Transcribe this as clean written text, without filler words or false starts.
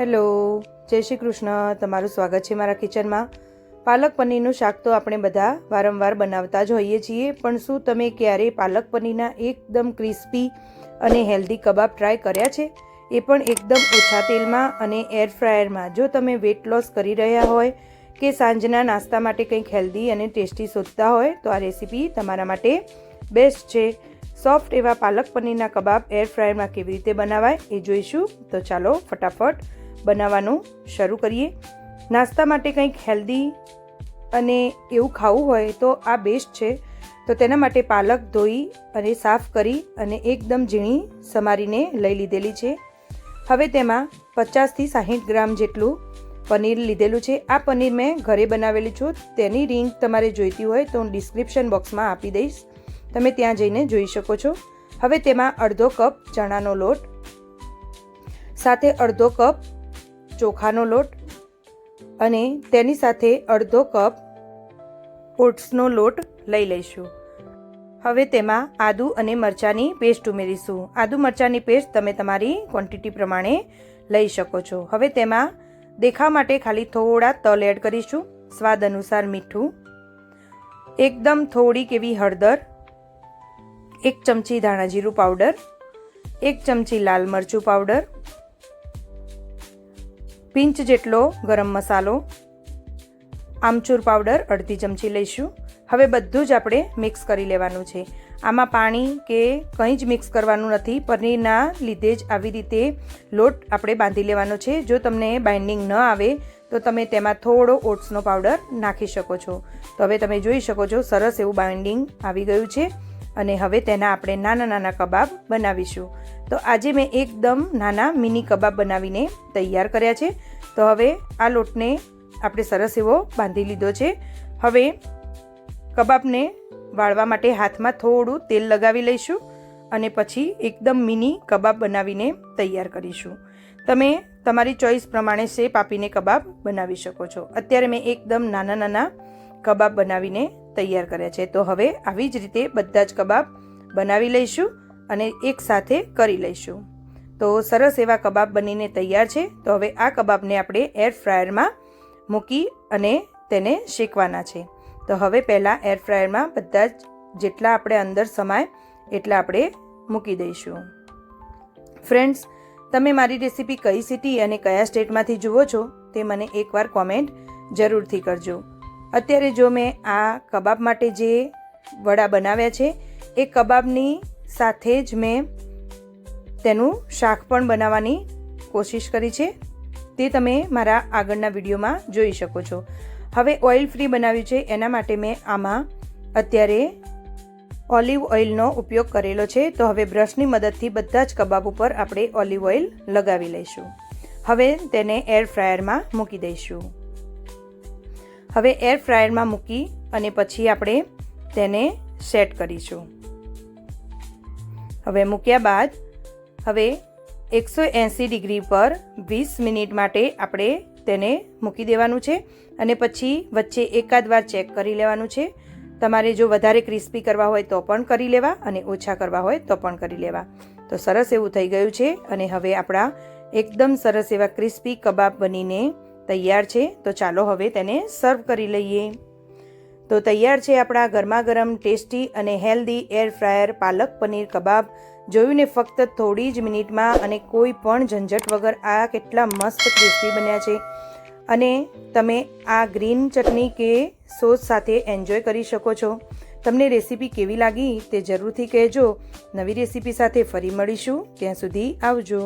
Hello, જય શ્રી કૃષ્ણ. તમારું સ્વાગત છે મારા કિચનમાં. પાલક પનીરનું શાક તો આપણે બધા વારંવાર બનાવતા જ હોઈએ છીએ, પણ શું તમે ક્યારેય પાલક પનીરના એકદમ ક્રિસ્પી અને હેલ્ધી કબાબ ટ્રાય કર્યા છે? એ પણ એકદમ ઓછા તેલમાં અને એર ફ્રાયરમાં. જો તમે વેટ લોસ કરી રહ્યા હોય કે સાંજના નાસ્તા માટે કંઈક હેલ્ધી અને ટેસ્ટી શોધતા હોય તો આ રેસીપી તમારા માટે બેસ્ટ છે. સોફ્ટ એવા પાલક પનીરના કબાબ એર ફ્રાયરમાં કેવી રીતે બનાવાય એ જોઈશું. તો ચાલો ફટાફટ બનાવવાનું શરૂ કરીએ. નાસ્તા માટે કંઈક હેલ્ધી અને એવું ખાવું હોય તો આ બેસ્ટ છે. તો તેના માટે પાલક ધોઈ અને સાફ કરી અને એકદમ ઝીણી સમારીને લઈ લીધેલી છે. હવે તેમાં 50થી 60 ગ્રામ જેટલું પનીર લીધેલું છે. આ પનીર મેં ઘરે બનાવેલું છું. તેની લિંક તમારે જોઈતી હોય તો હું ડિસ્ક્રિપ્શન બોક્સમાં આપી દઈશ, તમે ત્યાં જઈને જોઈ શકો છો. હવે તેમાં અડધો કપ ચણાનો લોટ, સાથે અડધો કપ ચોખાનો લોટ અને તેની સાથે અડધો કપ ઓટ્સનો લોટ લઈ લઈશું. હવે તેમાં આદુ અને મરચાંની પેસ્ટ ઉમેરીશું. આદુ મરચાંની પેસ્ટ તમે તમારી ક્વોન્ટિટી પ્રમાણે લઈ શકો છો. હવે તેમાં દેખાવ માટે ખાલી થોડા તલ એડ કરીશું, સ્વાદ અનુસાર મીઠું, એકદમ થોડીક એવી હળદર, 1 ચમચી ધાણા જીરું પાવડર, 1 ચમચી લાલ મરચું પાવડર, પિંચ જેટલો ગરમ મસાલો, આમચૂર પાવડર અડધી ચમચી લઈશું. હવે બધું જ આપણે મિક્સ કરી લેવાનું છે. આમાં પાણી કે કંઈ જ મિક્સ કરવાનું નથી. પનીરના લીધે જ આવી રીતે લોટ આપણે બાંધી લેવાનો છે. જો તમને બાઇન્ડિંગ ન આવે તો તમે તેમાં થોડો ઓટ્સનો પાવડર નાખી શકો છો. તો હવે તમે જોઈ શકો છો સરસ એવું બાઇન્ડિંગ આવી ગયું છે અને હવે તેના આપણે નાના નાના કબાબ બનાવીશું. તો આજે મેં એકદમ નાના મિની કબાબ બનાવીને તૈયાર કર્યા છે. તો હવે આ લોટને આપણે સરસ એવો બાંધી લીધો છે. હવે કબાબને વાળવા માટે હાથમાં થોડું તેલ લગાવી લઈશું અને પછી એકદમ મિની કબાબ બનાવીને તૈયાર કરીશું. તમે તમારી ચોઈસ પ્રમાણે શેપ આપીને કબાબ બનાવી શકો છો. અત્યારે મેં એકદમ નાના નાના કબાબ બનાવીને તૈયાર કર્યા છે. તો હવે આવી જ રીતે બધા જ કબાબ બનાવી લઈશું અને એકસાથે કરી લઈશું. તો સરસ એવા કબાબ બનીને તૈયાર છે. તો હવે આ કબાબને આપણે એર ફ્રાયરમાં મૂકી અને તેને શેકવાના છે. તો હવે પહેલાં એર ફ્રાયરમાં બધા જ જેટલા આપણે અંદર સમાય એટલા આપણે મૂકી દઈશું. ફ્રેન્ડ્સ, તમે મારી રેસીપી કઈ સિટી અને કયા સ્ટેટમાંથી જુઓ છો તે મને એકવાર કોમેન્ટ જરૂરથી કરજો. અત્યારે જો મેં આ કબાબ માટે જે વડા બનાવ્યા છે એ કબાબની સાથે જ મેં તેનું શાક પણ બનાવવાની કોશિશ કરી છે. તે તમે મારા આગળના વિડીયોમાં જોઈ શકો છો. હવે ઓઇલ ફ્રી બનાવ્યું છે એના માટે મેં આમાં અત્યારે ઓલિવ ઓઇલનો ઉપયોગ કરેલો છે. તો હવે બ્રશની મદદથી બધા જ કબાબ ઉપર આપણે ઓલિવ ઓઇલ લગાવી લઈશું. હવે તેને એર ફ્રાયરમાં મૂકી દઈશું. હવે એર ફ્રાયરમાં મૂકી અને પછી આપણે તેને સેટ કરીશું. હવે મૂક્યા બાદ હવે 180 ડિગ્રી પર 20 મિનિટ માટે આપણે તેને મૂકી દેવાનું છે અને પછી વચ્ચે એકાદ વાર ચેક કરી લેવાનું છે. તમારે જો વધારે ક્રિસ્પી કરવા હોય તો પણ કરી લેવા અને ઓછા કરવા હોય તો પણ કરી લેવા. તો સરસ એવું થઈ ગયું છે અને હવે આપણા એકદમ સરસ એવા ક્રિસ્પી કબાબ બનીને તૈયાર છે. તો ચાલો હવે તેને સર્વ કરી લઈએ. તો તૈયાર છે આપણા ગરમા ગરમ ટેસ્ટી અને healthy air fryer palak paneer કબાબ. જોયું ને, ફક્ત થોડી જ મિનિટમાં અને કોઈ પણ ઝંઝટ વગર આ કેટલા મસ્ત ક્રિસ્પી બન્યા છે. અને તમે આ ગ્રીન ચટણી કે સોસ સાથે એન્જોય કરી શકો છો. તમને રેસીપી કેવી લાગી તે જરૂરથી કહેજો. નવી રેસીપી સાથે ફરી મળીશું. ત્યાં સુધી આવજો.